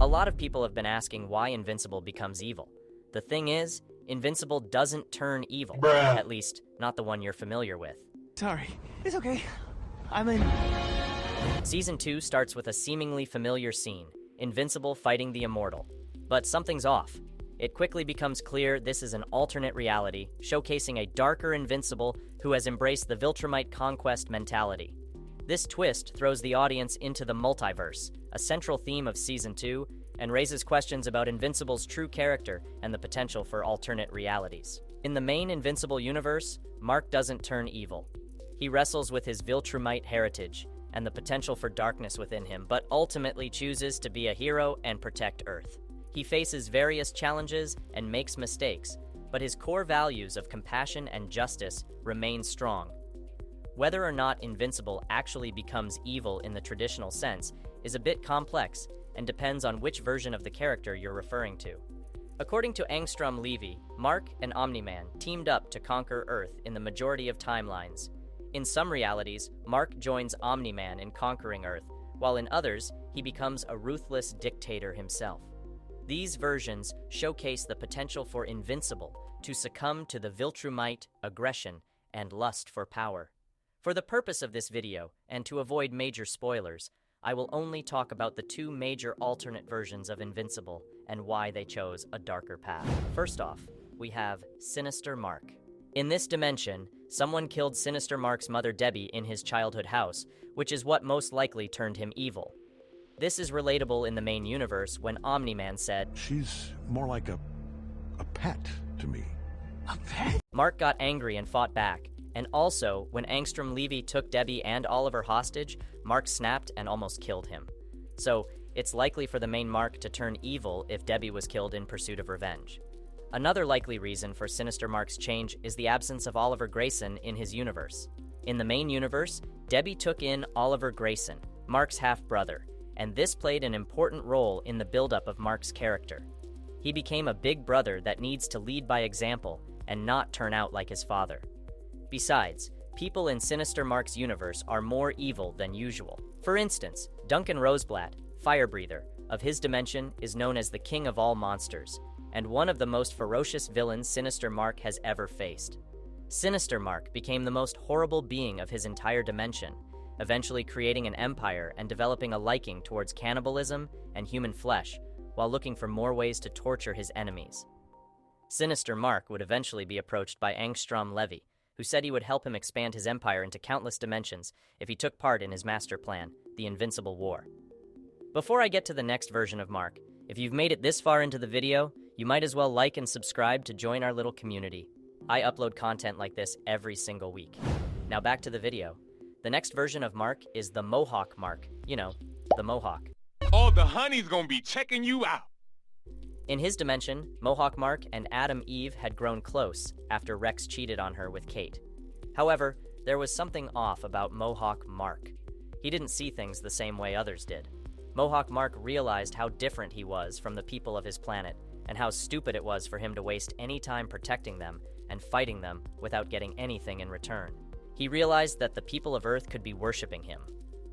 lot of people have been asking why Invincible becomes evil. The thing is, Invincible doesn't turn evil. Bruh. At least, not the one you're familiar with. Sorry, it's okay. I'm in. Season 2 starts with a seemingly familiar scene, Invincible fighting the Immortal. But something's off. It quickly becomes clear this is an alternate reality, showcasing a darker Invincible who has embraced the Viltrumite conquest mentality. This twist throws the audience into the multiverse, a central theme of Season 2, and raises questions about Invincible's true character and the potential for alternate realities. In the main Invincible universe, Mark doesn't turn evil. He wrestles with his Viltrumite heritage and the potential for darkness within him, but ultimately chooses to be a hero and protect Earth. He faces various challenges and makes mistakes, but his core values of compassion and justice remain strong. Whether or not Invincible actually becomes evil in the traditional sense is a bit complex and depends on which version of the character you're referring to. According to Angstrom Levy, Mark and Omni-Man teamed up to conquer Earth in the majority of timelines. In some realities, Mark joins Omni-Man in conquering Earth, while in others, he becomes a ruthless dictator himself. These versions showcase the potential for Invincible to succumb to the Viltrumite aggression and lust for power. For the purpose of this video, and to avoid major spoilers, I will only talk about the two major alternate versions of Invincible and why they chose a darker path. First off, we have Sinister Mark. In this dimension, someone killed Sinister Mark's mother Debbie in his childhood house, which is what most likely turned him evil. This is relatable in the main universe when Omni-Man said, "She's more like a pet to me." A pet? Mark got angry and fought back. And also, when Angstrom Levy took Debbie and Oliver hostage, Mark snapped and almost killed him. So, it's likely for the main Mark to turn evil if Debbie was killed in pursuit of revenge. Another likely reason for Sinister Mark's change is the absence of Oliver Grayson in his universe. In the main universe, Debbie took in Oliver Grayson, Mark's half-brother, and this played an important role in the buildup of Mark's character. He became a big brother that needs to lead by example and not turn out like his father. Besides, people in Sinister Mark's universe are more evil than usual. For instance, Duncan Roseblatt, Fire Breather, of his dimension is known as the King of all monsters, and one of the most ferocious villains Sinister Mark has ever faced. Sinister Mark became the most horrible being of his entire dimension, eventually creating an empire and developing a liking towards cannibalism and human flesh, while looking for more ways to torture his enemies. Sinister Mark would eventually be approached by Angstrom Levy, who said he would help him expand his empire into countless dimensions if he took part in his master plan, the Invincible War. Before I get to the next version of Mark, if you've made it this far into the video, you might as well like and subscribe to join our little community. I upload content like this every single week. Now back to the video. The next version of Mark is the Mohawk Mark. You know, the Mohawk. All the honey's gonna be checking you out. In his dimension, Mohawk Mark and Adam Eve had grown close after Rex cheated on her with Kate. However, there was something off about Mohawk Mark. He didn't see things the same way others did. Mohawk Mark realized how different he was from the people of his planet, and how stupid it was for him to waste any time protecting them and fighting them without getting anything in return. He realized that the people of Earth could be worshipping him.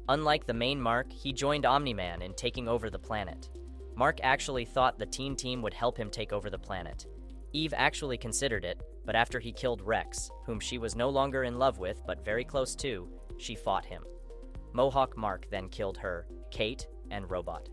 Unlike the main Mark, he joined Omni-Man in taking over the planet. Mark actually thought the teen team would help him take over the planet. Eve actually considered it, but after he killed Rex, whom she was no longer in love with but very close to, she fought him. Mohawk Mark then killed her, Kate, and Robot.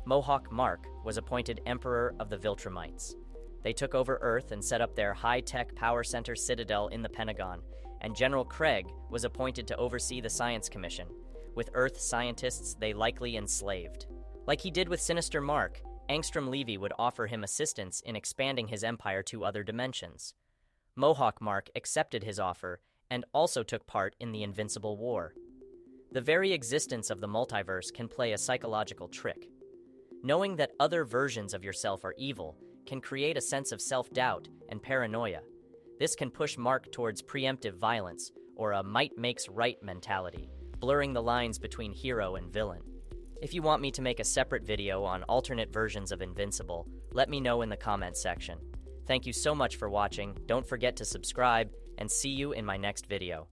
Mohawk Mark was appointed Emperor of the Viltrumites. They took over Earth and set up their high-tech power center citadel in the Pentagon, and General Craig was appointed to oversee the Science Commission. With Earth scientists they likely enslaved. Like he did with Sinister Mark, Angstrom Levy would offer him assistance in expanding his empire to other dimensions. Mohawk Mark accepted his offer and also took part in the Invincible War. The very existence of the multiverse can play a psychological trick. Knowing that other versions of yourself are evil can create a sense of self-doubt and paranoia. This can push Mark towards preemptive violence or a might makes right mentality, blurring the lines between hero and villain. If you want me to make a separate video on alternate versions of Invincible, let me know in the comments section. Thank you so much for watching, don't forget to subscribe, and see you in my next video.